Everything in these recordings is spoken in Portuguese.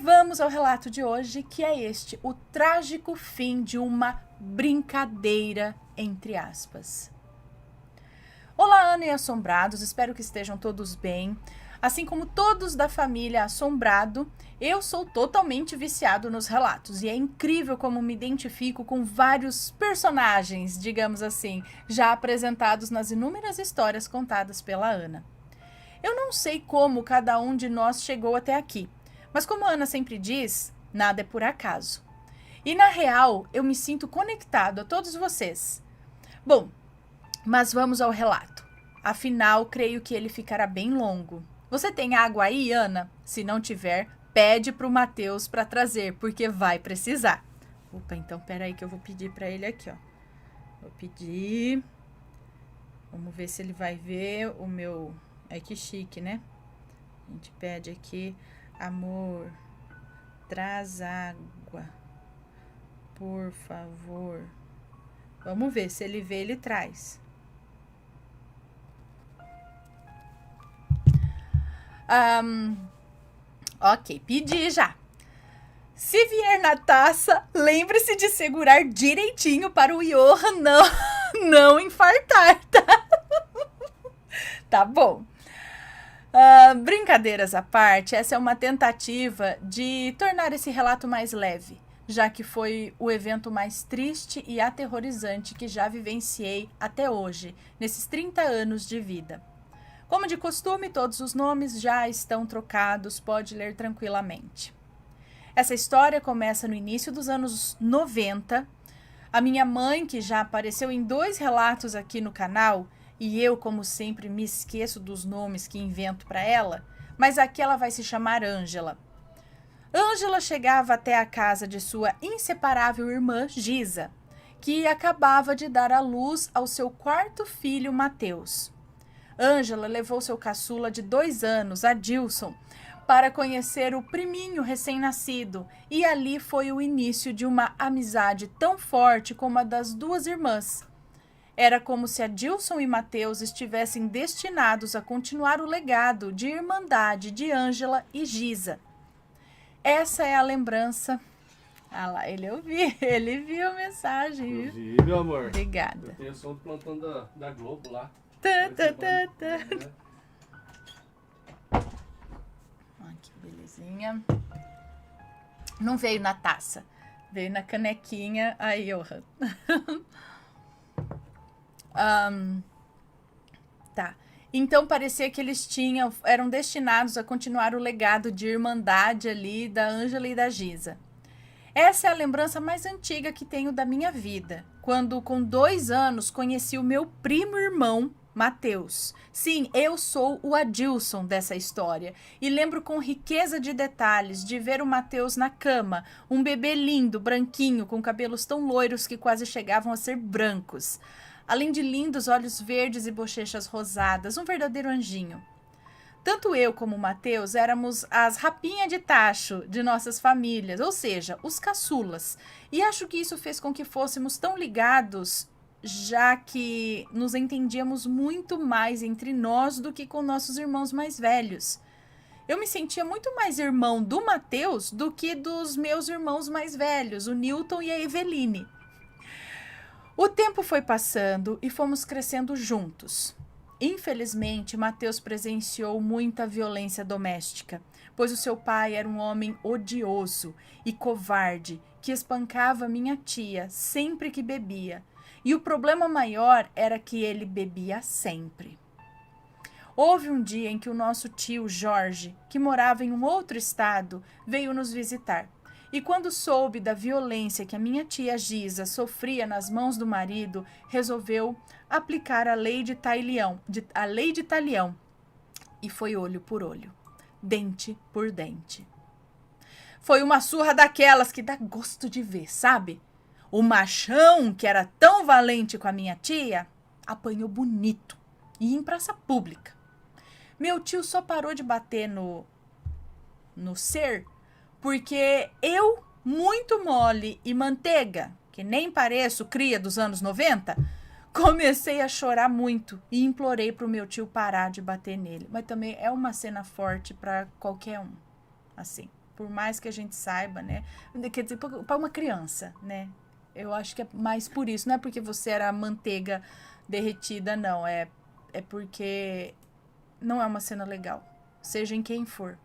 vamos ao relato de hoje, que é este, o trágico fim de uma brincadeira, entre aspas. Olá, Ana e Assombrados, espero que estejam todos bem. Assim como todos da família Assombrado, eu sou totalmente viciado nos relatos e é incrível como me identifico com vários personagens, digamos assim, já apresentados nas inúmeras histórias contadas pela Ana. Eu não sei como cada um de nós chegou até aqui, mas como a Ana sempre diz, nada é por acaso. E na real, eu me sinto conectado a todos vocês. Bom, mas vamos ao relato. Afinal, creio que ele ficará bem longo. Você tem água aí, Ana? Se não tiver, pede pro Matheus para trazer, porque vai precisar. Opa, então peraí que eu vou pedir para ele aqui, ó. Vou pedir. Vamos ver se ele vai ver o meu... Ai, que chique, né? A gente pede aqui, amor, traz água, por favor. Vamos ver, se ele vê, ele traz. Ok, pedi já. Se vier na taça, lembre-se de segurar direitinho para o Johan não infartar, tá? Tá bom. Brincadeiras à parte, essa é uma tentativa de tornar esse relato mais leve, já que foi o evento mais triste e aterrorizante que já vivenciei até hoje, nesses 30 anos de vida. Como de costume, todos os nomes já estão trocados, pode ler tranquilamente. Essa história começa no início dos anos 90. A minha mãe, que já apareceu em 2 relatos aqui no canal, e eu, como sempre, me esqueço dos nomes que invento para ela, mas aqui ela vai se chamar Ângela. Ângela chegava até a casa de sua inseparável irmã, Giza, que acabava de dar à luz ao seu 4º filho, Matheus. Ângela levou seu caçula de 2 anos, Adilson, para conhecer o priminho recém-nascido, e ali foi o início de uma amizade tão forte como a das 2 irmãs. Era como se Adilson e Matheus estivessem destinados a continuar o legado de irmandade de Ângela e Giza. Essa é a lembrança. Ah lá, ele viu a mensagem. Eu vi, meu amor. Obrigada. Eu tenho som do plantão da Globo lá. Que belezinha. Não veio na taça, veio na canequinha. Aí, Johan. Tá. Então parecia que eles eram destinados a continuar o legado de irmandade ali da Ângela e da Giza. Essa é a lembrança mais antiga que tenho da minha vida, quando com 2 anos conheci o meu primo irmão, Matheus. Sim, eu sou o Adilson dessa história e lembro com riqueza de detalhes de ver o Matheus na cama, um bebê lindo, branquinho, com cabelos tão loiros que quase chegavam a ser brancos. Além de lindos olhos verdes e bochechas rosadas, um verdadeiro anjinho. Tanto eu como o Matheus éramos as rapinhas de tacho de nossas famílias, ou seja, os caçulas. E acho que isso fez com que fôssemos tão ligados, já que nos entendíamos muito mais entre nós do que com nossos irmãos mais velhos. Eu me sentia muito mais irmão do Matheus do que dos meus irmãos mais velhos, o Newton e a Eveline. O tempo foi passando e fomos crescendo juntos. Infelizmente, Matheus presenciou muita violência doméstica, pois o seu pai era um homem odioso e covarde que espancava minha tia sempre que bebia. E o problema maior era que ele bebia sempre. Houve um dia em que o nosso tio Jorge, que morava em um outro estado, veio nos visitar. E quando soube da violência que a minha tia Giza sofria nas mãos do marido, resolveu aplicar a lei de Talião. E foi olho por olho, dente por dente. Foi uma surra daquelas que dá gosto de ver, sabe? O machão, que era tão valente com a minha tia, apanhou bonito e em praça pública. Meu tio só parou de bater no ser porque eu, muito mole e manteiga, que nem pareço cria dos anos 90, comecei a chorar muito e implorei pro meu tio parar de bater nele. Mas também é uma cena forte para qualquer um, assim, por mais que a gente saiba, né? Quer dizer, para uma criança, né? Eu acho que é mais por isso. Não é porque você era manteiga derretida, não. É porque não é uma cena legal. Seja em quem for.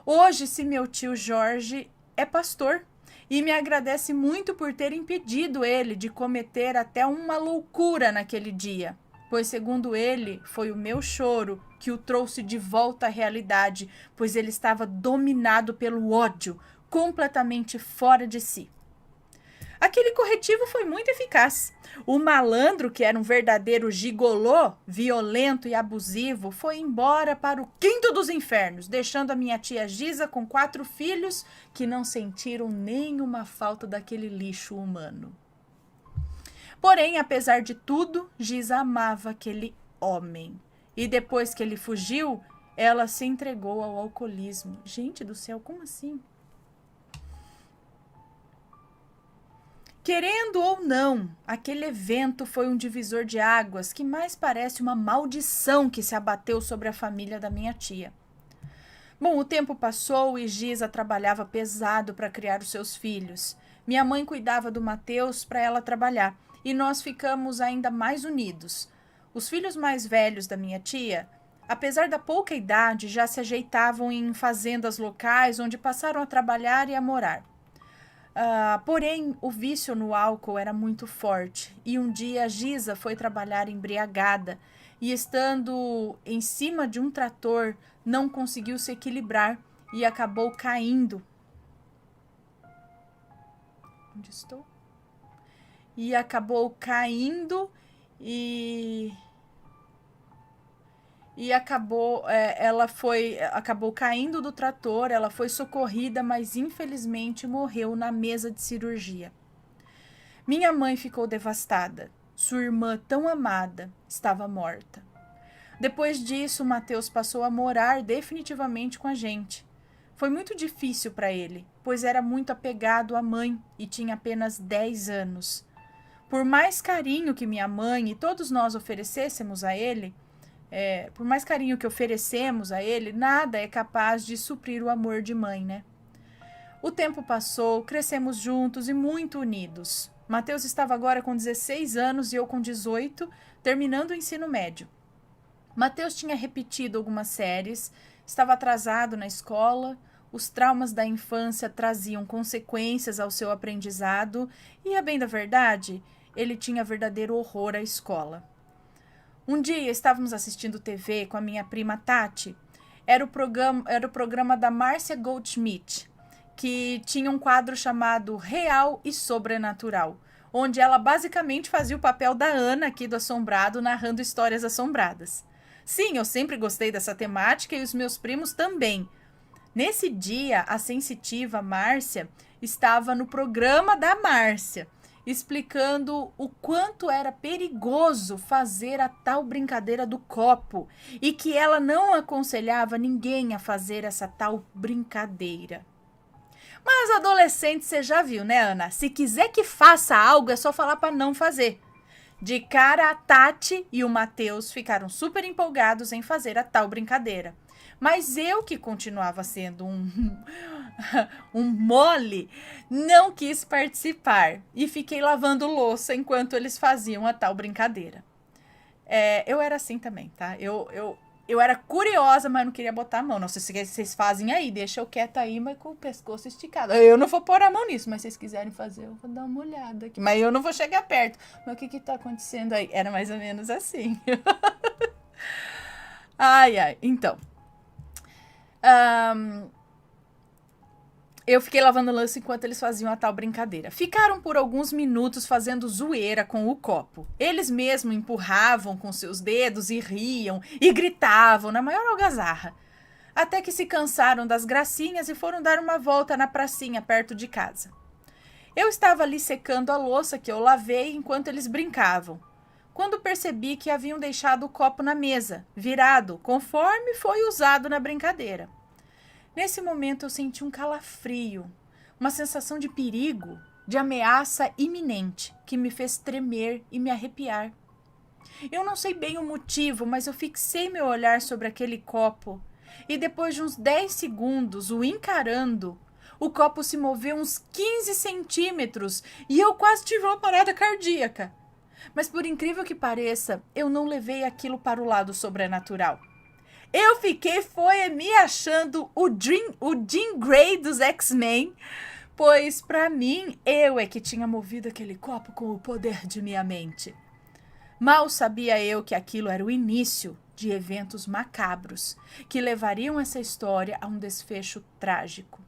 Hoje, se meu tio Jorge é pastor e me agradece muito por ter impedido ele de cometer até uma loucura naquele dia, pois, segundo ele, foi o meu choro que o trouxe de volta à realidade, pois ele estava dominado pelo ódio, completamente fora de si. Aquele corretivo foi muito eficaz. O malandro, que era um verdadeiro gigolô, violento e abusivo, foi embora para o quinto dos infernos, deixando a minha tia Giza com 4 filhos que não sentiram nenhuma falta daquele lixo humano. Porém, apesar de tudo, Giza amava aquele homem. E depois que ele fugiu, ela se entregou ao alcoolismo. Gente do céu, como assim? Querendo ou não, aquele evento foi um divisor de águas que mais parece uma maldição que se abateu sobre a família da minha tia. Bom, o tempo passou e Giza trabalhava pesado para criar os seus filhos. Minha mãe cuidava do Mateus para ela trabalhar e nós ficamos ainda mais unidos. Os filhos mais velhos da minha tia, apesar da pouca idade, já se ajeitavam em fazendas locais onde passaram a trabalhar e a morar. Porém, o vício no álcool era muito forte e um dia a Giza foi trabalhar embriagada e, estando em cima de um trator, não conseguiu se equilibrar e acabou caindo. Onde estou? E acabou caindo acabou caindo do trator, ela foi socorrida, mas infelizmente morreu na mesa de cirurgia. Minha mãe ficou devastada. Sua irmã tão amada estava morta. Depois disso, Mateus passou a morar definitivamente com a gente. Foi muito difícil para ele, pois era muito apegado à mãe e tinha apenas 10 anos. Por mais carinho que minha mãe e todos nós oferecêssemos a ele, nada é capaz de suprir o amor de mãe, né? O tempo passou, crescemos juntos e muito unidos. Mateus estava agora com 16 anos e eu com 18, terminando o ensino médio. Mateus tinha repetido algumas séries, estava atrasado na escola, os traumas da infância traziam consequências ao seu aprendizado e, a bem da verdade, ele tinha verdadeiro horror à escola. Um dia estávamos assistindo TV com a minha prima Tati. Era o programa da Márcia Goldschmidt, que tinha um quadro chamado Real e Sobrenatural, onde ela basicamente fazia o papel da Ana aqui do Assombrado, narrando histórias assombradas. Sim, eu sempre gostei dessa temática e os meus primos também. Nesse dia, a sensitiva Márcia estava no programa da Márcia, explicando o quanto era perigoso fazer a tal brincadeira do copo e que ela não aconselhava ninguém a fazer essa tal brincadeira. Mas adolescente, você já viu, né, Ana? Se quiser que faça algo, é só falar para não fazer. De cara, a Tati e o Mateus ficaram super empolgados em fazer a tal brincadeira. Mas eu, que continuava sendo um mole, não quis participar e fiquei lavando louça enquanto eles faziam a tal brincadeira. Eu era assim também, tá? Eu era curiosa, mas não queria botar a mão. Não sei se vocês fazem aí, deixa eu quieta aí, mas com o pescoço esticado. Eu não vou pôr a mão nisso, mas se vocês quiserem fazer, eu vou dar uma olhada aqui. Mas eu não vou chegar perto. Mas o que tá acontecendo aí? Era mais ou menos assim. Ai, então... eu fiquei lavando louça enquanto eles faziam a tal brincadeira. Ficaram por alguns minutos fazendo zoeira com o copo. Eles mesmos empurravam com seus dedos e riam e gritavam na maior algazarra. Até que se cansaram das gracinhas e foram dar uma volta na pracinha perto de casa. Eu estava ali secando a louça que eu lavei enquanto eles brincavam, quando percebi que haviam deixado o copo na mesa, virado, conforme foi usado na brincadeira. Nesse momento eu senti um calafrio, uma sensação de perigo, de ameaça iminente, que me fez tremer e me arrepiar. Eu não sei bem o motivo, mas eu fixei meu olhar sobre aquele copo E depois de uns 10 segundos, o encarando, o copo se moveu uns 15 centímetros e eu quase tive uma parada cardíaca. Mas por incrível que pareça, eu não levei aquilo para o lado sobrenatural. Eu fiquei me achando o Jean Grey dos X-Men, pois para mim eu é que tinha movido aquele copo com o poder de minha mente. Mal sabia eu que aquilo era o início de eventos macabros que levariam essa história a um desfecho trágico.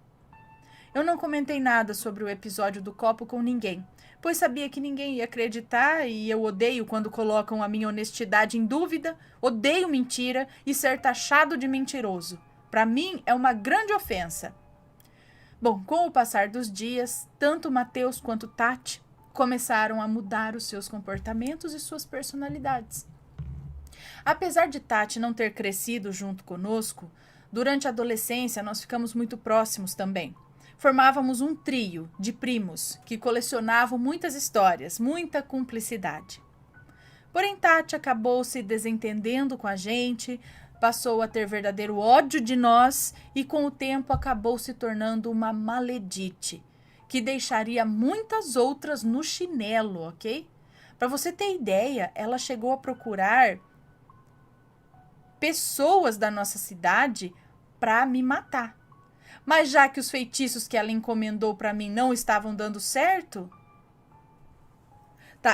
Eu não comentei nada sobre o episódio do copo com ninguém, pois sabia que ninguém ia acreditar e eu odeio quando colocam a minha honestidade em dúvida, odeio mentira e ser taxado de mentiroso. Para mim é uma grande ofensa. Bom, com o passar dos dias, tanto Matheus quanto Tati começaram a mudar os seus comportamentos e suas personalidades. Apesar de Tati não ter crescido junto conosco, durante a adolescência nós ficamos muito próximos também. Formávamos um trio de primos que colecionavam muitas histórias, muita cumplicidade. Porém, Tati acabou se desentendendo com a gente, passou a ter verdadeiro ódio de nós e com o tempo acabou se tornando uma maledite, que deixaria muitas outras no chinelo, ok? Para você ter ideia, ela chegou a procurar pessoas da nossa cidade para me matar. Mas já que os feitiços que ela encomendou para mim não estavam dando certo,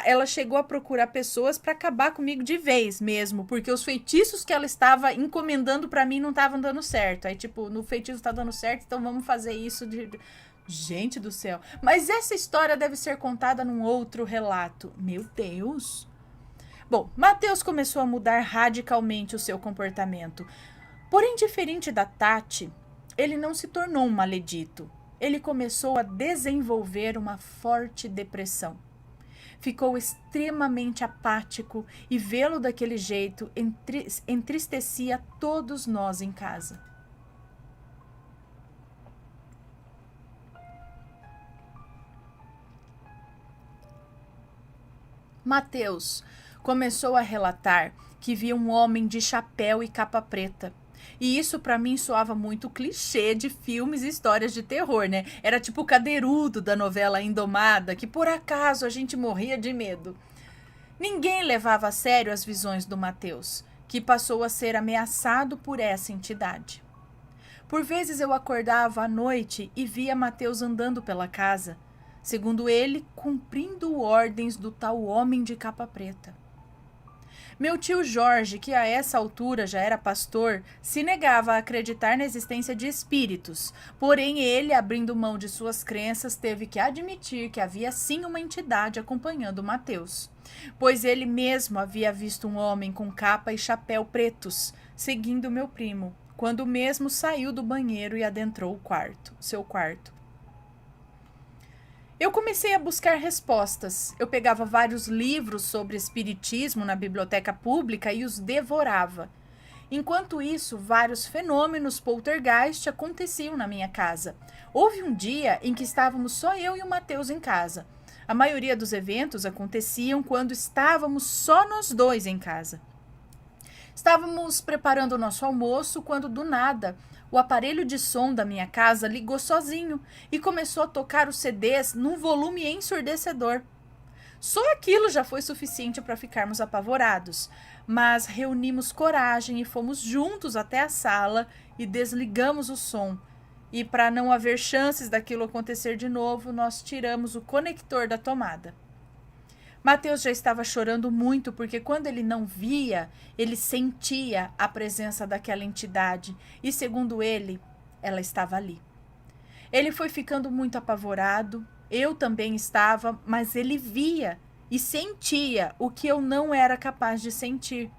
ela chegou a procurar pessoas para acabar comigo de vez mesmo, porque os feitiços que ela estava encomendando para mim não estavam dando certo. Aí, tipo, no feitiço tá dando certo, então vamos fazer isso de... Gente do céu. Mas essa história deve ser contada num outro relato. Meu Deus. Bom, Matheus começou a mudar radicalmente o seu comportamento. Porém, diferente da Tati, ele não se tornou um maledito. Ele começou a desenvolver uma forte depressão. Ficou extremamente apático e vê-lo daquele jeito entristecia todos nós em casa. Matheus começou a relatar que via um homem de chapéu e capa preta. E isso pra mim soava muito clichê de filmes e histórias de terror, né? Era tipo o cadeirudo da novela Indomada, que por acaso a gente morria de medo. Ninguém levava a sério as visões do Matheus, que passou a ser ameaçado por essa entidade. Por vezes eu acordava à noite e via Matheus andando pela casa, segundo ele, cumprindo ordens do tal homem de capa preta. Meu tio Jorge, que a essa altura já era pastor, se negava a acreditar na existência de espíritos. Porém, ele, abrindo mão de suas crenças, teve que admitir que havia sim uma entidade acompanhando Matheus. Pois ele mesmo havia visto um homem com capa e chapéu pretos, seguindo meu primo, quando o mesmo saiu do banheiro e adentrou seu quarto. Eu comecei a buscar respostas. Eu pegava vários livros sobre espiritismo na biblioteca pública e os devorava. Enquanto isso, vários fenômenos poltergeist aconteciam na minha casa. Houve um dia em que estávamos só eu e o Matheus em casa. A maioria dos eventos aconteciam quando estávamos só nós dois em casa. Estávamos preparando o nosso almoço quando, do nada, o aparelho de som da minha casa ligou sozinho e começou a tocar os CDs num volume ensurdecedor. Só aquilo já foi suficiente para ficarmos apavorados, mas reunimos coragem e fomos juntos até a sala e desligamos o som. E para não haver chances daquilo acontecer de novo, nós tiramos o conector da tomada. Matheus já estava chorando muito porque quando ele não via, ele sentia a presença daquela entidade e, segundo ele, ela estava ali. Ele foi ficando muito apavorado, eu também estava, mas ele via e sentia o que eu não era capaz de sentir.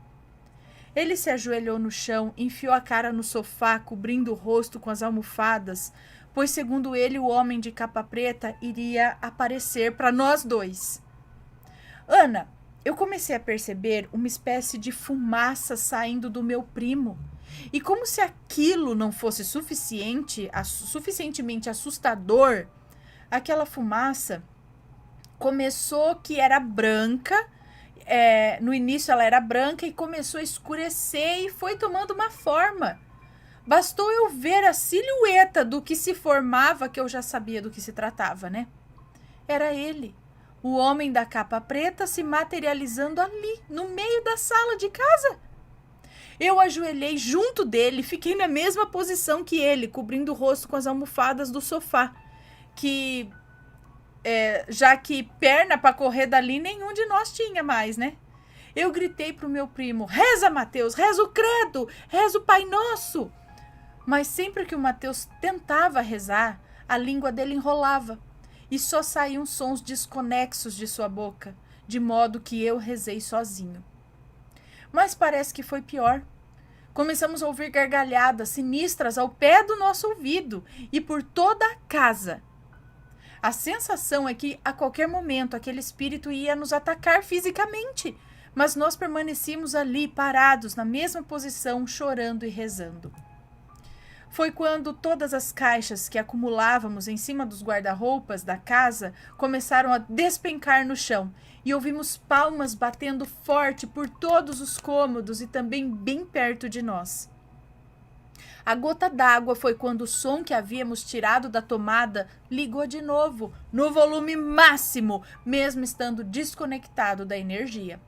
Ele se ajoelhou no chão, enfiou a cara no sofá, cobrindo o rosto com as almofadas, pois, segundo ele, o homem de capa preta iria aparecer para nós dois. Ana, eu comecei a perceber uma espécie de fumaça saindo do meu primo. E como se aquilo não fosse suficientemente assustador, aquela fumaça começou que era branca. No início ela era branca e começou a escurecer e foi tomando uma forma. Bastou eu ver a silhueta do que se formava que eu já sabia do que se tratava, né? Era ele, o homem da capa preta se materializando ali, no meio da sala de casa. Eu ajoelhei junto dele, fiquei na mesma posição que ele, cobrindo o rosto com as almofadas do sofá, já que perna para correr dali nenhum de nós tinha mais, né? Eu gritei pro meu primo: reza, Mateus, reza o credo, reza o Pai Nosso. Mas sempre que o Mateus tentava rezar, a língua dele enrolava e só saíam sons desconexos de sua boca, de modo que eu rezei sozinho. Mas parece que foi pior. Começamos a ouvir gargalhadas sinistras ao pé do nosso ouvido e por toda a casa. A sensação é que, a qualquer momento, aquele espírito ia nos atacar fisicamente, mas nós permanecíamos ali, parados, na mesma posição, chorando e rezando. Foi quando todas as caixas que acumulávamos em cima dos guarda-roupas da casa começaram a despencar no chão e ouvimos palmas batendo forte por todos os cômodos e também bem perto de nós. A gota d'água foi quando o som que havíamos tirado da tomada ligou de novo, no volume máximo, mesmo estando desconectado da energia.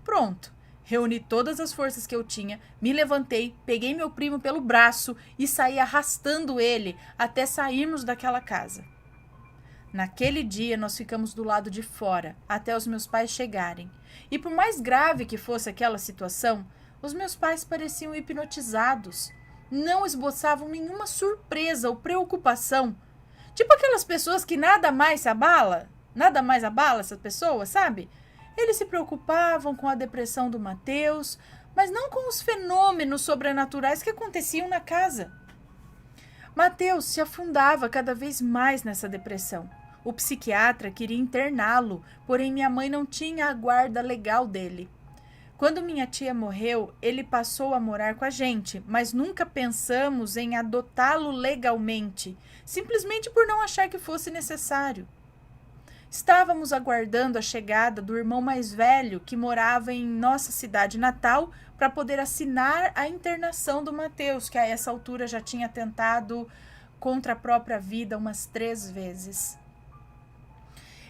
Pronto. Reuni todas as forças que eu tinha, me levantei, peguei meu primo pelo braço e saí arrastando ele até sairmos daquela casa. Naquele dia nós ficamos do lado de fora, até os meus pais chegarem. E por mais grave que fosse aquela situação, os meus pais pareciam hipnotizados. Não esboçavam nenhuma surpresa ou preocupação. Tipo aquelas pessoas que nada mais abala essas pessoas, sabe? Eles se preocupavam com a depressão do Mateus, mas não com os fenômenos sobrenaturais que aconteciam na casa. Mateus se afundava cada vez mais nessa depressão. O psiquiatra queria interná-lo, porém minha mãe não tinha a guarda legal dele. Quando minha tia morreu, ele passou a morar com a gente, mas nunca pensamos em adotá-lo legalmente, simplesmente por não achar que fosse necessário. Estávamos aguardando a chegada do irmão mais velho que morava em nossa cidade natal para poder assinar a internação do Mateus, que a essa altura já tinha tentado contra a própria vida umas 3 vezes.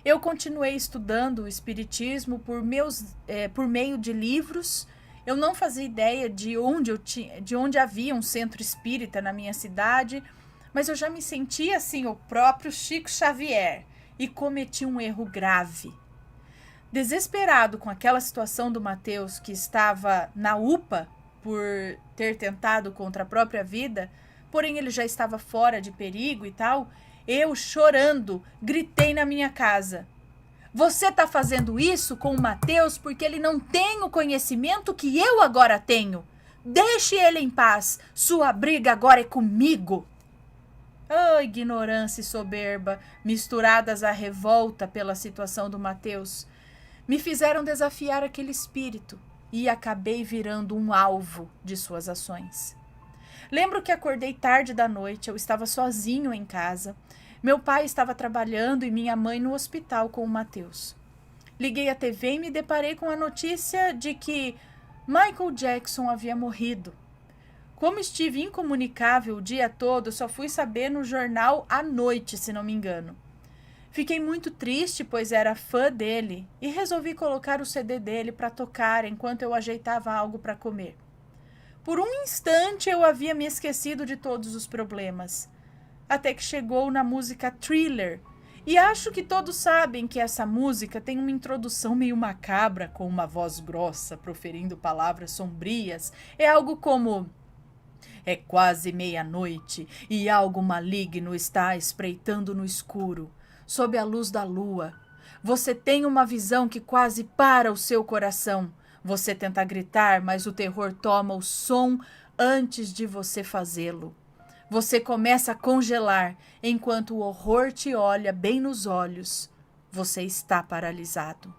Eu continuei estudando o espiritismo por meio de livros. Eu não fazia ideia de onde havia um centro espírita na minha cidade, mas eu já me sentia assim o próprio Chico Xavier. E cometi um erro grave. Desesperado com aquela situação do Mateus, que estava na UPA por ter tentado contra a própria vida, porém ele já estava fora de perigo e tal, eu, chorando, gritei na minha casa: você está fazendo isso com o Mateus porque ele não tem o conhecimento que eu agora tenho. Deixe ele em paz, sua briga agora é comigo. Oh, ignorância e soberba, misturadas à revolta pela situação do Mateus, me fizeram desafiar aquele espírito e acabei virando um alvo de suas ações. Lembro que acordei tarde da noite, eu estava sozinho em casa. Meu pai estava trabalhando e minha mãe no hospital com o Mateus. Liguei a TV e me deparei com a notícia de que Michael Jackson havia morrido. Como estive incomunicável o dia todo, só fui saber no jornal à noite, se não me engano. Fiquei muito triste, pois era fã dele, e resolvi colocar o CD dele para tocar enquanto eu ajeitava algo para comer. Por um instante eu havia me esquecido de todos os problemas, até que chegou na música Thriller, e acho que todos sabem que essa música tem uma introdução meio macabra, com uma voz grossa, proferindo palavras sombrias. É algo como: é quase meia-noite e algo maligno está espreitando no escuro, sob a luz da lua. Você tem uma visão que quase para o seu coração. Você tenta gritar, mas o terror toma o som antes de você fazê-lo. Você começa a congelar, enquanto o horror te olha bem nos olhos. Você está paralisado.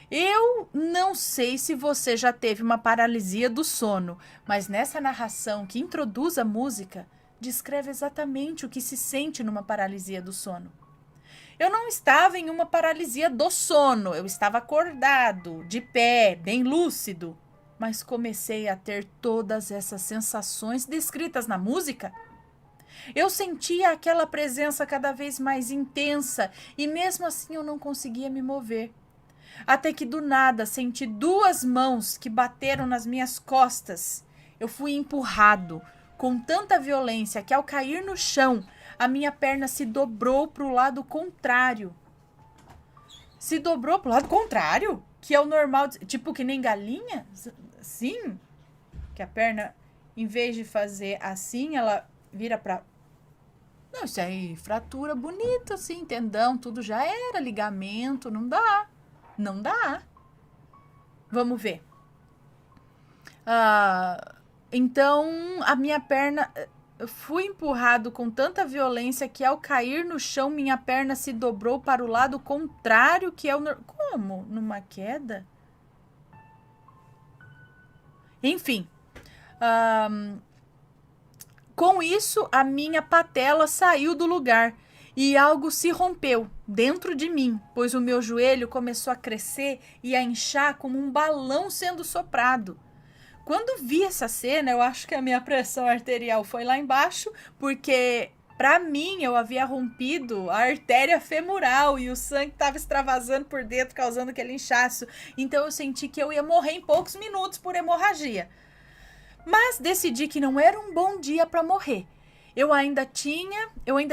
Eu não sei se você já teve uma paralisia do sono, mas nessa narração que introduz a música, descreve exatamente o que se sente numa paralisia do sono. Eu não estava em uma paralisia do sono, eu estava acordado, de pé, bem lúcido, mas comecei a ter todas essas sensações descritas na música. Eu sentia aquela presença cada vez mais intensa e mesmo assim eu não conseguia me mover. Até que do nada senti 2 mãos que bateram nas minhas costas. Eu fui empurrado com tanta violência que ao cair no chão, a minha perna se dobrou para o lado contrário. Se dobrou para o lado contrário? Que é o normal, tipo que nem galinha? Sim? Que a perna, em vez de fazer assim, ela vira para... Não, isso aí, fratura bonita, assim, tendão, tudo já era, ligamento, não dá. Não dá. Vamos ver. Então, a minha perna... Eu fui empurrado com tanta violência que ao cair no chão, minha perna se dobrou para o lado contrário, que é o... Como? Numa queda? Enfim. Com isso, a minha patela saiu do lugar e algo se rompeu dentro de mim, pois o meu joelho começou a crescer e a inchar como um balão sendo soprado. Quando vi essa cena, eu acho que a minha pressão arterial foi lá embaixo, porque para mim eu havia rompido a artéria femoral e o sangue estava extravasando por dentro, causando aquele inchaço. Então eu senti que eu ia morrer em poucos minutos por hemorragia. Mas decidi que não era um bom dia para morrer. Eu ainda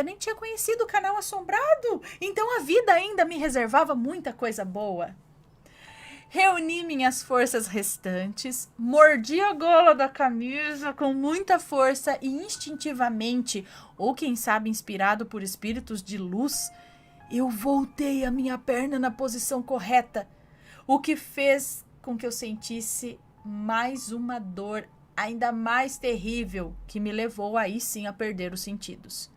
nem tinha conhecido o Canal Assombrado, então a vida ainda me reservava muita coisa boa. Reuni minhas forças restantes, mordi a gola da camisa com muita força e instintivamente, ou quem sabe inspirado por espíritos de luz, eu voltei a minha perna na posição correta, o que fez com que eu sentisse mais uma dor ainda mais terrível que me levou aí sim a perder os sentidos.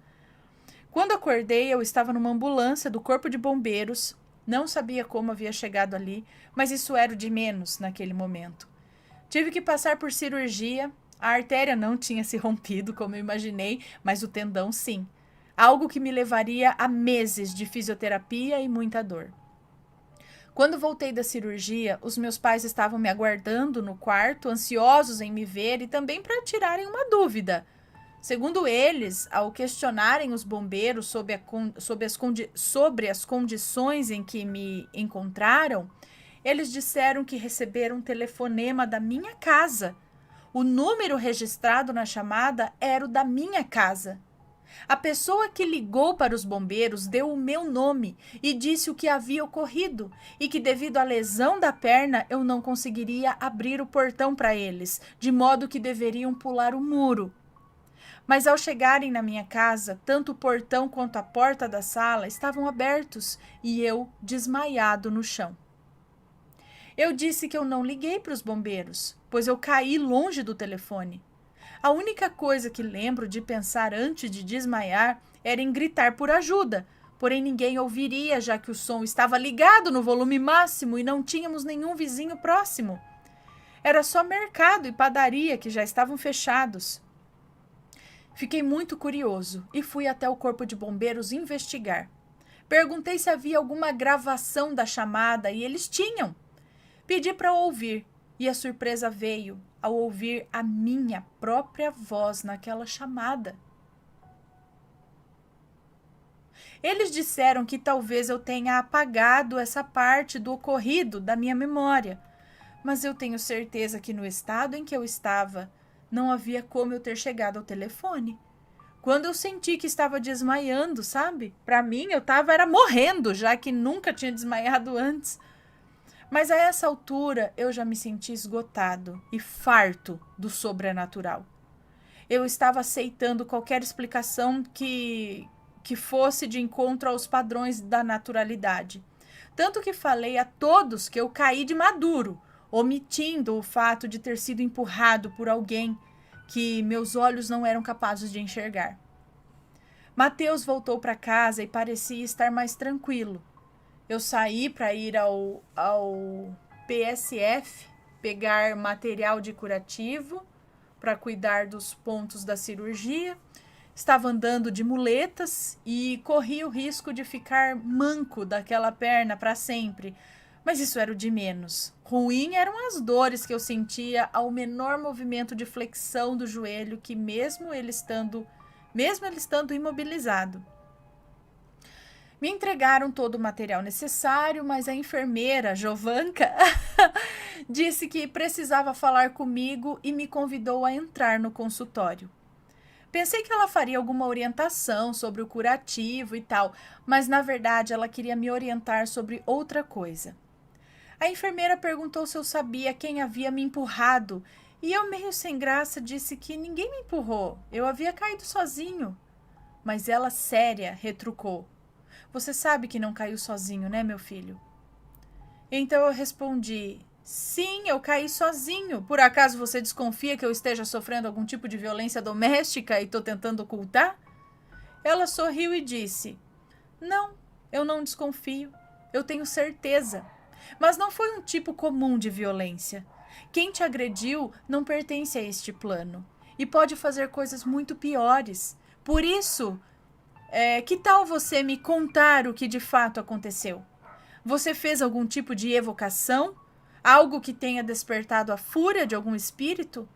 Quando acordei, eu estava numa ambulância do Corpo de Bombeiros. Não sabia como havia chegado ali, mas isso era o de menos naquele momento. Tive que passar por cirurgia. A artéria não tinha se rompido, como eu imaginei, mas o tendão sim. Algo que me levaria a meses de fisioterapia e muita dor. Quando voltei da cirurgia, os meus pais estavam me aguardando no quarto, ansiosos em me ver e também para tirarem uma dúvida. Segundo eles, ao questionarem os bombeiros sobre as condições em que me encontraram, eles disseram que receberam um telefonema da minha casa. O número registrado na chamada era o da minha casa. A pessoa que ligou para os bombeiros deu o meu nome e disse o que havia ocorrido e que devido à lesão da perna eu não conseguiria abrir o portão para eles, de modo que deveriam pular o muro. Mas ao chegarem na minha casa, tanto o portão quanto a porta da sala estavam abertos e eu desmaiado no chão. Eu disse que eu não liguei para os bombeiros, pois eu caí longe do telefone. A única coisa que lembro de pensar antes de desmaiar era em gritar por ajuda, porém ninguém ouviria, já que o som estava ligado no volume máximo e não tínhamos nenhum vizinho próximo. Era só mercado e padaria que já estavam fechados. Fiquei muito curioso e fui até o Corpo de Bombeiros investigar. Perguntei se havia alguma gravação da chamada e eles tinham. Pedi para ouvir e a surpresa veio ao ouvir a minha própria voz naquela chamada. Eles disseram que talvez eu tenha apagado essa parte do ocorrido da minha memória, mas eu tenho certeza que no estado em que eu estava, não havia como eu ter chegado ao telefone. Quando eu senti que estava desmaiando, sabe? Para mim, eu estava morrendo, já que nunca tinha desmaiado antes. Mas a essa altura, eu já me senti esgotado e farto do sobrenatural. Eu estava aceitando qualquer explicação que fosse de encontro aos padrões da naturalidade. Tanto que falei a todos que eu caí de maduro, omitindo o fato de ter sido empurrado por alguém que meus olhos não eram capazes de enxergar. Mateus voltou para casa e parecia estar mais tranquilo. Eu saí para ir ao PSF, pegar material de curativo para cuidar dos pontos da cirurgia. Estava andando de muletas e corri o risco de ficar manco daquela perna para sempre, Mas isso era o de menos. Ruim eram as dores que eu sentia ao menor movimento de flexão do joelho, que mesmo ele estando imobilizado. Me entregaram todo o material necessário, mas a enfermeira, Jovanka, disse que precisava falar comigo e me convidou a entrar no consultório. Pensei que ela faria alguma orientação sobre o curativo e tal, mas na verdade ela queria me orientar sobre outra coisa. A enfermeira perguntou se eu sabia quem havia me empurrado e eu, meio sem graça, disse que ninguém me empurrou, eu havia caído sozinho. Mas ela, séria, retrucou: você sabe que não caiu sozinho, né, meu filho? Então eu respondi: sim, eu caí sozinho. Por acaso você desconfia que eu esteja sofrendo algum tipo de violência doméstica e estou tentando ocultar? Ela sorriu e disse: não, eu não desconfio. Eu tenho certeza. Mas não foi um tipo comum de violência. Quem te agrediu não pertence a este plano e pode fazer coisas muito piores. Por isso, que tal você me contar o que de fato aconteceu? Você fez algum tipo de evocação? Algo que tenha despertado a fúria de algum espírito?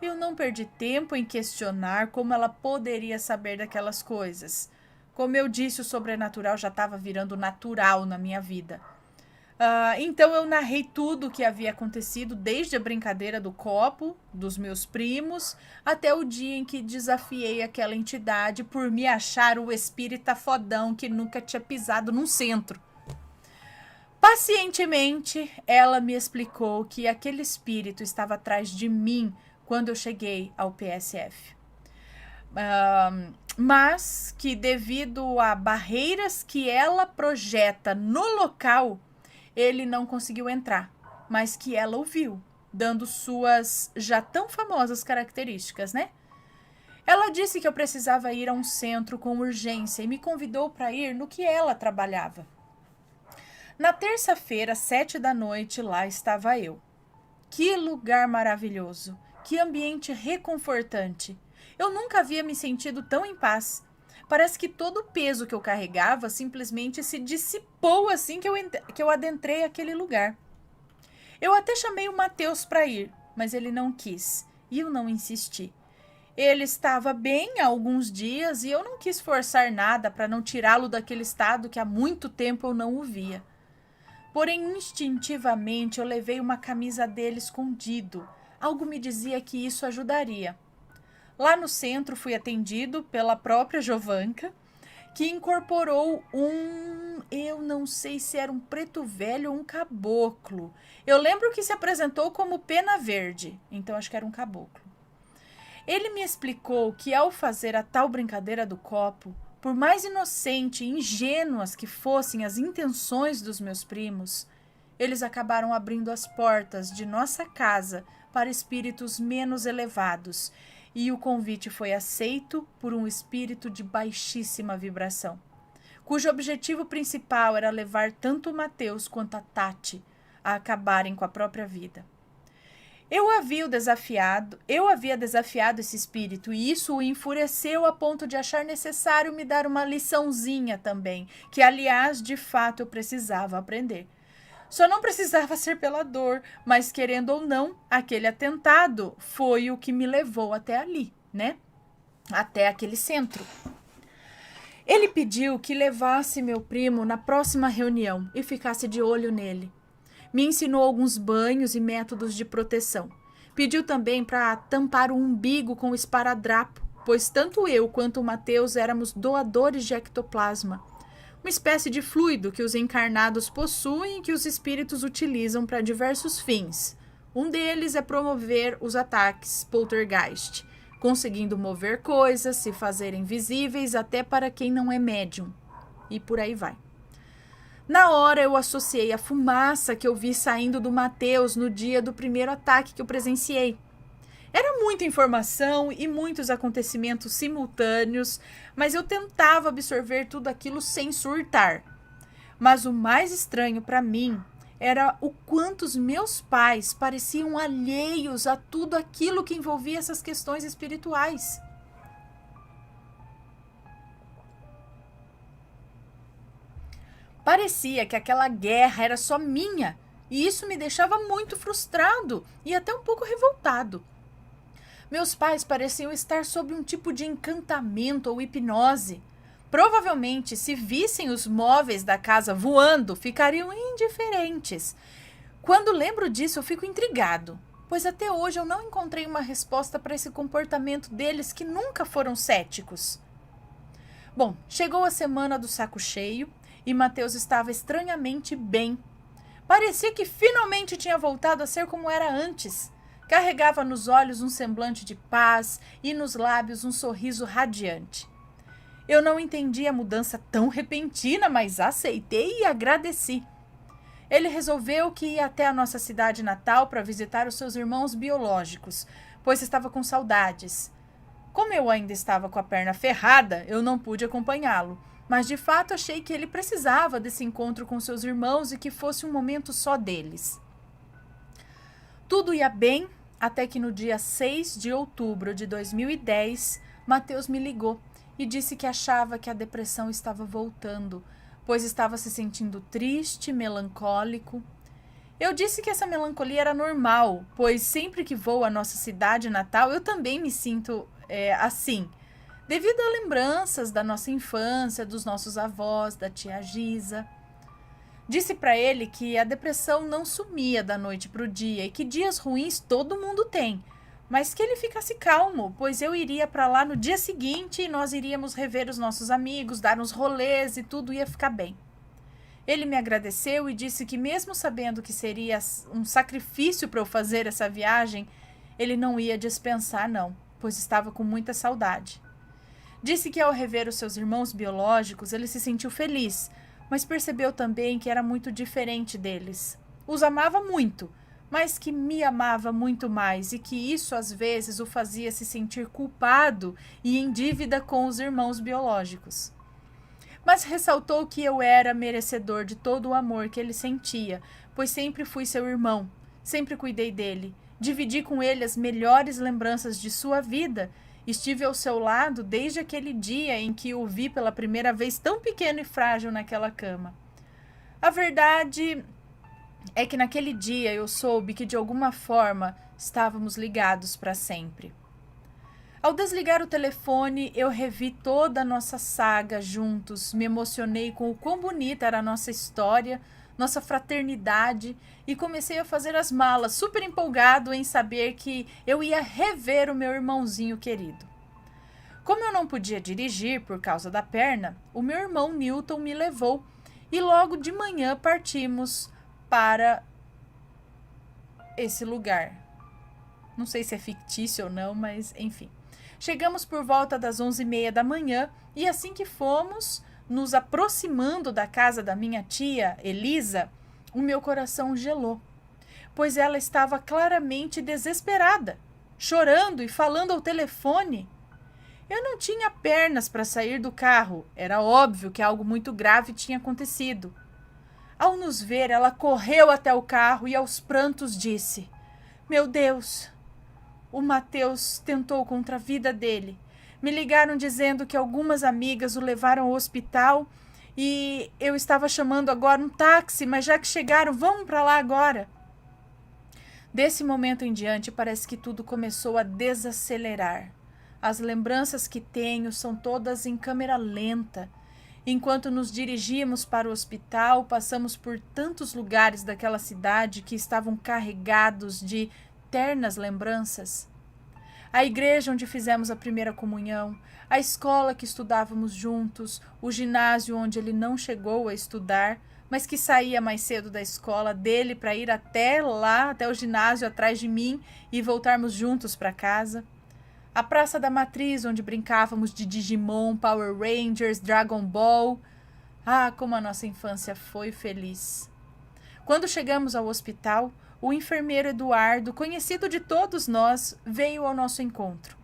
Eu não perdi tempo em questionar como ela poderia saber daquelas coisas. Como eu disse, o sobrenatural já estava virando natural na minha vida. Então eu narrei tudo o que havia acontecido, desde a brincadeira do copo, dos meus primos, até o dia em que desafiei aquela entidade por me achar o espírita fodão que nunca tinha pisado num centro. Pacientemente, ela me explicou que aquele espírito estava atrás de mim quando eu cheguei ao PSF. Mas que devido a barreiras que ela projeta no local, ele não conseguiu entrar, mas que ela ouviu, dando suas já tão famosas características, né? Ela disse que eu precisava ir a um centro com urgência e me convidou para ir no que ela trabalhava. Na terça-feira, 7 da noite, lá estava eu. Que lugar maravilhoso! Que ambiente reconfortante! Eu nunca havia me sentido tão em paz. Parece que todo o peso que eu carregava simplesmente se dissipou assim que eu adentrei aquele lugar. Eu até chamei o Mateus para ir, mas ele não quis e eu não insisti. Ele estava bem há alguns dias e eu não quis forçar nada para não tirá-lo daquele estado que há muito tempo eu não o via. Porém, instintivamente, eu levei uma camisa dele escondido. Algo me dizia que isso ajudaria. Lá no centro fui atendido pela própria Jovanka, que incorporou eu não sei se era um preto velho ou um caboclo. Eu lembro que se apresentou como Pena Verde, então acho que era um caboclo. Ele me explicou que ao fazer a tal brincadeira do copo, por mais inocente e ingênuas que fossem as intenções dos meus primos, eles acabaram abrindo as portas de nossa casa para espíritos menos elevados, e o convite foi aceito por um espírito de baixíssima vibração, cujo objetivo principal era levar tanto o Mateus quanto a Tati a acabarem com a própria vida. Eu havia desafiado esse espírito e isso o enfureceu a ponto de achar necessário me dar uma liçãozinha também, que, aliás, de fato eu precisava aprender. Só não precisava ser pela dor, mas querendo ou não, aquele atentado foi o que me levou até ali, né? Até aquele centro. Ele pediu que levasse meu primo na próxima reunião e ficasse de olho nele. Me ensinou alguns banhos e métodos de proteção. Pediu também para tampar o umbigo com esparadrapo, pois tanto eu quanto o Mateus éramos doadores de ectoplasma, uma espécie de fluido que os encarnados possuem e que os espíritos utilizam para diversos fins. Um deles é promover os ataques poltergeist, conseguindo mover coisas, se fazerem visíveis até para quem não é médium. E por aí vai. Na hora eu associei a fumaça que eu vi saindo do Mateus no dia do primeiro ataque que eu presenciei. Era muita informação e muitos acontecimentos simultâneos, mas eu tentava absorver tudo aquilo sem surtar. Mas o mais estranho para mim era o quanto os meus pais pareciam alheios a tudo aquilo que envolvia essas questões espirituais. Parecia que aquela guerra era só minha, e isso me deixava muito frustrado e até um pouco revoltado. Meus pais pareciam estar sob um tipo de encantamento ou hipnose. Provavelmente, se vissem os móveis da casa voando, ficariam indiferentes. Quando lembro disso, eu fico intrigado, pois até hoje eu não encontrei uma resposta para esse comportamento deles que nunca foram céticos. Bom, chegou a semana do saco cheio e Mateus estava estranhamente bem. Parecia que finalmente tinha voltado a ser como era antes. Carregava nos olhos um semblante de paz e nos lábios um sorriso radiante. Eu não entendi a mudança tão repentina, mas aceitei e agradeci. Ele resolveu que ia até a nossa cidade natal para visitar os seus irmãos biológicos, pois estava com saudades. Como eu ainda estava com a perna ferrada, eu não pude acompanhá-lo, mas de fato achei que ele precisava desse encontro com seus irmãos e que fosse um momento só deles. Tudo ia bem até que no dia 6 de outubro de 2010, Mateus me ligou e disse que achava que a depressão estava voltando, pois estava se sentindo triste, melancólico. Eu disse que essa melancolia era normal, pois sempre que vou à nossa cidade natal, eu também me sinto assim, devido a lembranças da nossa infância, dos nossos avós, da tia Giza. Disse para ele que a depressão não sumia da noite para o dia e que dias ruins todo mundo tem, mas que ele ficasse calmo, pois eu iria para lá no dia seguinte e nós iríamos rever os nossos amigos, dar uns rolês e tudo ia ficar bem. Ele me agradeceu e disse que mesmo sabendo que seria um sacrifício para eu fazer essa viagem, ele não ia dispensar não, pois estava com muita saudade. Disse que ao rever os seus irmãos biológicos, ele se sentiu feliz, mas percebeu também que era muito diferente deles. Os amava muito, mas que me amava muito mais e que isso às vezes o fazia se sentir culpado e em dívida com os irmãos biológicos. Mas ressaltou que eu era merecedor de todo o amor que ele sentia, pois sempre fui seu irmão, sempre cuidei dele, dividi com ele as melhores lembranças de sua vida. Estive ao seu lado desde aquele dia em que o vi pela primeira vez tão pequeno e frágil naquela cama. A verdade é que naquele dia eu soube que de alguma forma estávamos ligados para sempre. Ao desligar o telefone, eu revi toda a nossa saga juntos, me emocionei com o quão bonita era a nossa história, nossa fraternidade e comecei a fazer as malas, super empolgado em saber que eu ia rever o meu irmãozinho querido. Como eu não podia dirigir por causa da perna, o meu irmão Newton me levou e logo de manhã partimos para esse lugar. Não sei se é fictício ou não, mas enfim. Chegamos por volta das 11h30 da manhã e assim que fomos nos aproximando da casa da minha tia, Elisa, o meu coração gelou, pois ela estava claramente desesperada, chorando e falando ao telefone. Eu não tinha pernas para sair do carro, era óbvio que algo muito grave tinha acontecido. Ao nos ver, ela correu até o carro e aos prantos disse: "Meu Deus, o Mateus tentou contra a vida dele. Me ligaram dizendo que algumas amigas o levaram ao hospital e eu estava chamando agora um táxi, mas já que chegaram, vamos para lá agora." Desse momento em diante, parece que tudo começou a desacelerar. As lembranças que tenho são todas em câmera lenta. Enquanto nos dirigíamos para o hospital, passamos por tantos lugares daquela cidade que estavam carregados de ternas lembranças. A igreja onde fizemos a primeira comunhão, a escola que estudávamos juntos, o ginásio onde ele não chegou a estudar, mas que saía mais cedo da escola dele para ir até lá, até o ginásio atrás de mim e voltarmos juntos para casa. A Praça da Matriz, onde brincávamos de Digimon, Power Rangers, Dragon Ball. Ah, como a nossa infância foi feliz. Quando chegamos ao hospital, o enfermeiro Eduardo, conhecido de todos nós, veio ao nosso encontro.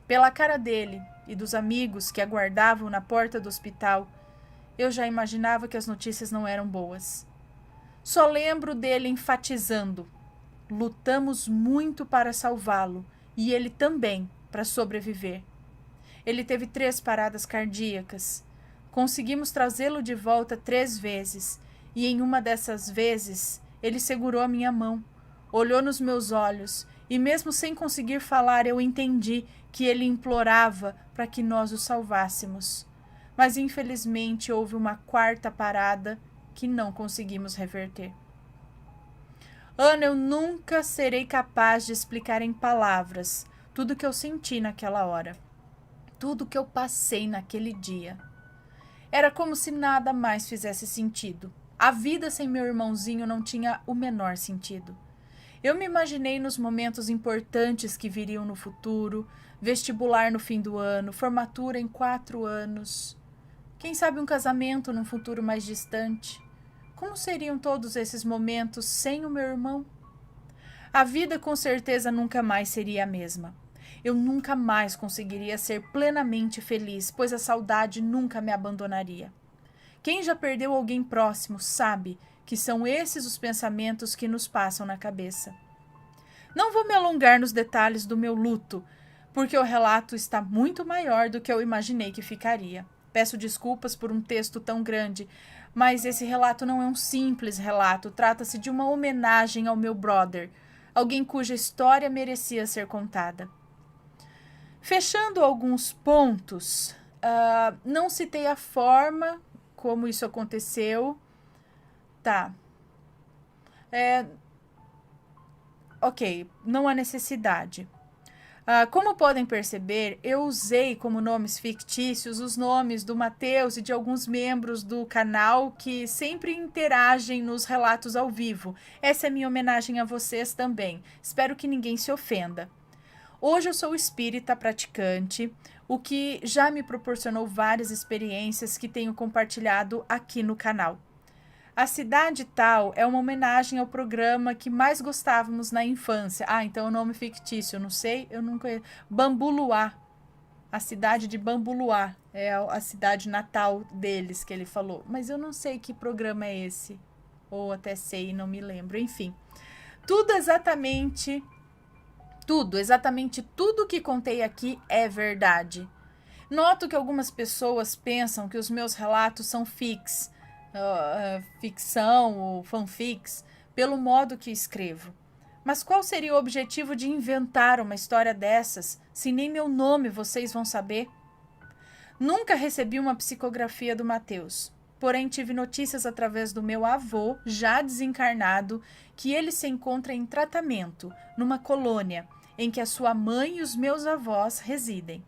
Pela cara dele e dos amigos que aguardavam na porta do hospital, eu já imaginava que as notícias não eram boas. Só lembro dele enfatizando: lutamos muito para salvá-lo e ele também para sobreviver. Ele teve 3 paradas cardíacas. Conseguimos trazê-lo de volta 3 vezes, e em uma dessas vezes ele segurou a minha mão, olhou nos meus olhos, e mesmo sem conseguir falar eu entendi que ele implorava para que nós o salvássemos. Mas infelizmente houve uma 4ª parada que não conseguimos reverter. Ana, eu nunca serei capaz de explicar em palavras tudo o que eu senti naquela hora, tudo o que eu passei naquele dia. Era como se nada mais fizesse sentido. A vida sem meu irmãozinho não tinha o menor sentido. Eu me imaginei nos momentos importantes que viriam no futuro, vestibular no fim do ano, formatura em 4 anos. Quem sabe um casamento num futuro mais distante? Como seriam todos esses momentos sem o meu irmão? A vida com certeza nunca mais seria a mesma. Eu nunca mais conseguiria ser plenamente feliz, pois a saudade nunca me abandonaria. Quem já perdeu alguém próximo sabe que são esses os pensamentos que nos passam na cabeça. Não vou me alongar nos detalhes do meu luto, porque o relato está muito maior do que eu imaginei que ficaria. Peço desculpas por um texto tão grande, mas esse relato não é um simples relato, trata-se de uma homenagem ao meu brother, alguém cuja história merecia ser contada. Fechando alguns pontos, não citei a forma como isso aconteceu. Tá. Ok, não há necessidade. Como podem perceber, eu usei como nomes fictícios os nomes do Matheus e de alguns membros do canal que sempre interagem nos relatos ao vivo. Essa é minha homenagem a vocês também. Espero que ninguém se ofenda. Hoje eu sou espírita praticante, o que já me proporcionou várias experiências que tenho compartilhado aqui no canal. A Cidade Tal é uma homenagem ao programa que mais gostávamos na infância. Então é um nome fictício, não sei, eu nunca... Bambuluá, a cidade de Bambuluá, é a cidade natal deles que ele falou. Mas eu não sei que programa é esse, ou até sei, não me lembro, enfim. Exatamente tudo que contei aqui é verdade. Noto que algumas pessoas pensam que os meus relatos são ficção ou fanfics, pelo modo que escrevo. Mas qual seria o objetivo de inventar uma história dessas, se nem meu nome vocês vão saber? Nunca recebi uma psicografia do Matheus, porém tive notícias através do meu avô, já desencarnado, que ele se encontra em tratamento, numa colônia, em que a sua mãe e os meus avós residem.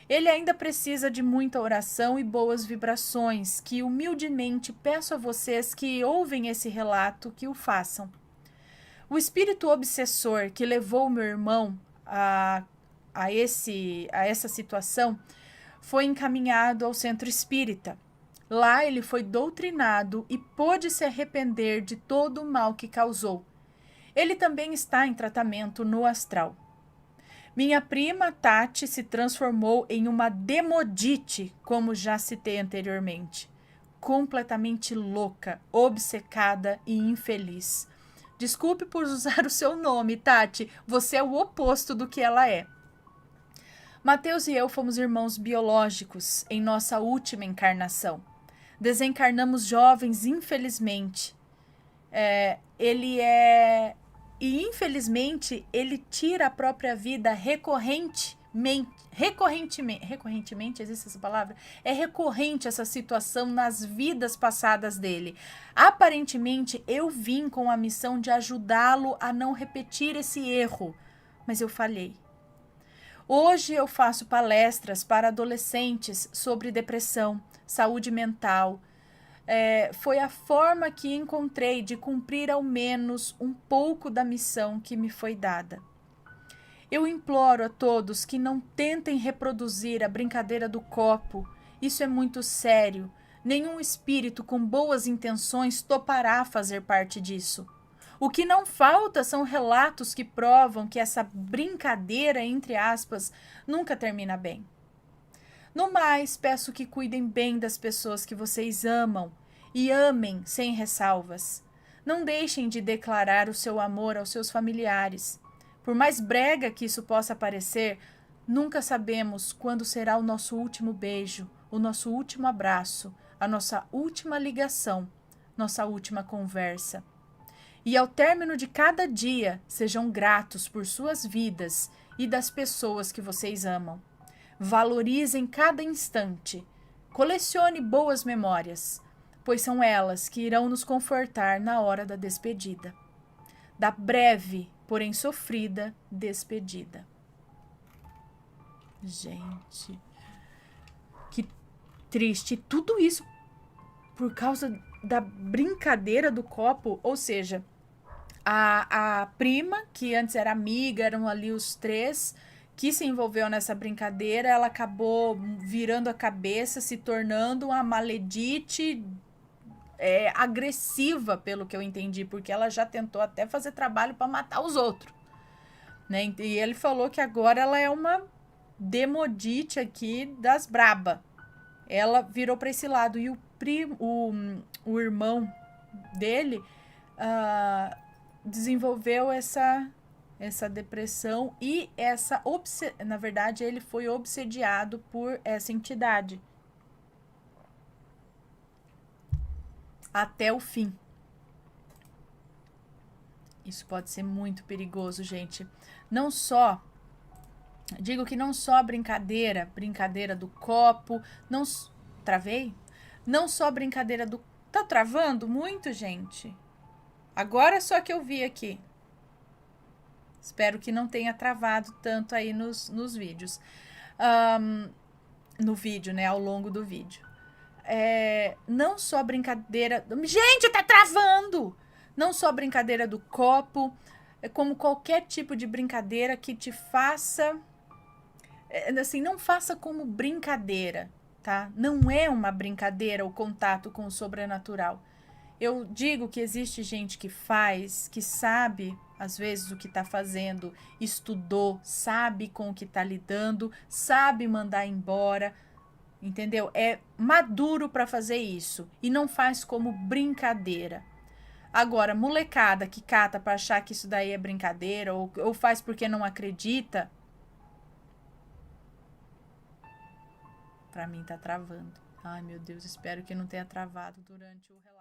Ele ainda precisa de muita oração e boas vibrações, que humildemente peço a vocês que ouvem esse relato que o façam. O espírito obsessor que levou meu irmão a essa situação foi encaminhado ao centro espírita. Lá ele foi doutrinado e pôde se arrepender de todo o mal que causou. Ele também está em tratamento no astral. Minha prima Tati se transformou em uma demodite, como já citei anteriormente. Completamente louca, obcecada e infeliz. Desculpe por usar o seu nome, Tati. Você é o oposto do que ela é. Matheus e eu fomos irmãos biológicos em nossa última encarnação. Desencarnamos jovens, infelizmente. E infelizmente ele tira a própria vida recorrentemente, existe essa palavra? É recorrente essa situação nas vidas passadas dele. Aparentemente eu vim com a missão de ajudá-lo a não repetir esse erro, mas eu falhei. Hoje eu faço palestras para adolescentes sobre depressão, saúde mental. Foi a forma que encontrei de cumprir ao menos um pouco da missão que me foi dada. Eu imploro a todos que não tentem reproduzir a brincadeira do copo. Isso é muito sério. Nenhum espírito com boas intenções topará fazer parte disso. O que não falta são relatos que provam que essa brincadeira, entre aspas, nunca termina bem. No mais, peço que cuidem bem das pessoas que vocês amam e amem sem ressalvas. Não deixem de declarar o seu amor aos seus familiares. Por mais brega que isso possa parecer, nunca sabemos quando será o nosso último beijo o nosso último abraço, a nossa última ligação, nossa última conversa. E ao término de cada dia, sejam gratos por suas vidas e das pessoas que vocês amam. Valorizem cada instante. Colecione boas memórias, pois são elas que irão nos confortar na hora da despedida. Da breve, porém sofrida, despedida. Gente, que triste. Tudo isso por causa da brincadeira do copo, ou seja, a prima, que antes era amiga, eram ali os três, que se envolveu nessa brincadeira, ela acabou virando a cabeça, se tornando uma maledite agressiva, pelo que eu entendi, porque ela já tentou até fazer trabalho para matar os outros, né? E ele falou que agora ela é uma demodite aqui das braba. Ela virou para esse lado e o irmão dele desenvolveu essa depressão e na verdade ele foi obsediado por essa entidade até o fim. Isso pode ser muito perigoso, gente. Não só a brincadeira do copo, travei? Não só a brincadeira do... Tá travando muito, gente? Agora só que eu vi aqui. Espero que não tenha travado tanto aí nos vídeos. No vídeo, né? Ao longo do vídeo. Não só a brincadeira... Gente, tá travando! Não só a brincadeira do copo, como qualquer tipo de brincadeira que te faça... assim, não faça como brincadeira, tá? Não é uma brincadeira o contato com o sobrenatural. Eu digo que existe gente que faz, que sabe, às vezes, o que tá fazendo, estudou, sabe com o que tá lidando, sabe mandar embora, entendeu? É maduro para fazer isso e não faz como brincadeira. Agora, molecada que cata para achar que isso daí é brincadeira ou faz porque não acredita, pra mim tá travando. Ai, meu Deus, espero que não tenha travado durante o relato.